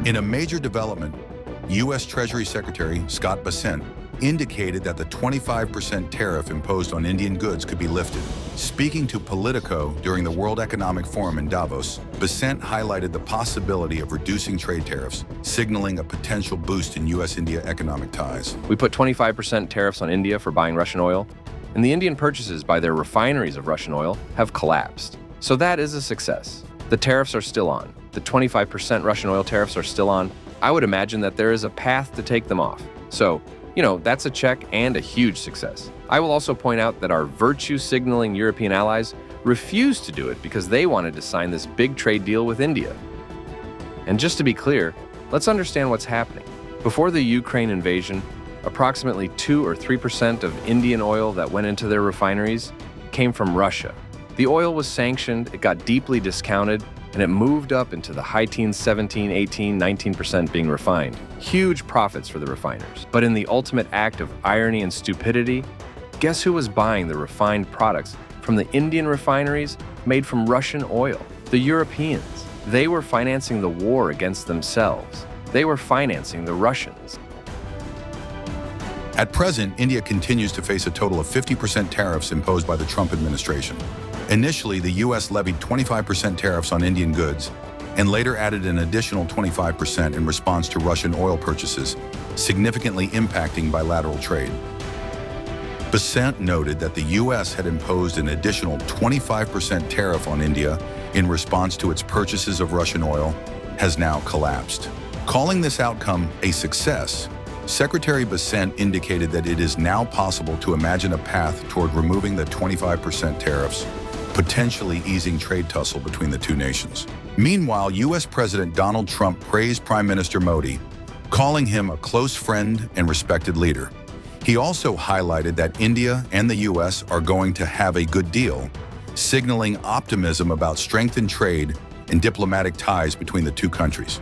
In a major development, U.S. Treasury Secretary Scott Bessent indicated that the 25% tariff imposed on Indian goods could be lifted. Speaking to Politico during the World Economic Forum in Davos, Bessent highlighted the possibility of reducing trade tariffs, signaling a potential boost in U.S.-India economic ties. We put 25% tariffs on India for buying Russian oil, and the Indian purchases by their refineries of Russian oil have collapsed. So that is a success. The tariffs are still on. The 25% Russian oil tariffs are still on. I would imagine that there is a path to take them off. So, that's a check and a huge success. I will also point out that our virtue-signaling European allies refused to do it because they wanted to sign this big trade deal with India. And just to be clear, let's understand what's happening. Before the Ukraine invasion, approximately 2 or 3% of Indian oil that went into their refineries came from Russia. The oil was sanctioned, it got deeply discounted, and it moved up into the high teens, 17, 18, 19% being refined. Huge profits for the refiners. But in the ultimate act of irony and stupidity, guess who was buying the refined products from the Indian refineries made from Russian oil? The Europeans. They were financing the war against themselves. They were financing the Russians. At present, India continues to face a total of 50% tariffs imposed by the Trump administration. Initially, the U.S. levied 25% tariffs on Indian goods and later added an additional 25% in response to Russian oil purchases, significantly impacting bilateral trade. Bessent noted that the U.S. had imposed an additional 25% tariff on India in response to its purchases of Russian oil has now collapsed. Calling this outcome a success, Secretary Bessent indicated that it is now possible to imagine a path toward removing the 25% tariffs, potentially easing trade tussle between the two nations. Meanwhile, U.S. President Donald Trump praised Prime Minister Modi, calling him a close friend and respected leader. He also highlighted that India and the U.S. are going to have a good deal, signaling optimism about strengthened trade and diplomatic ties between the two countries.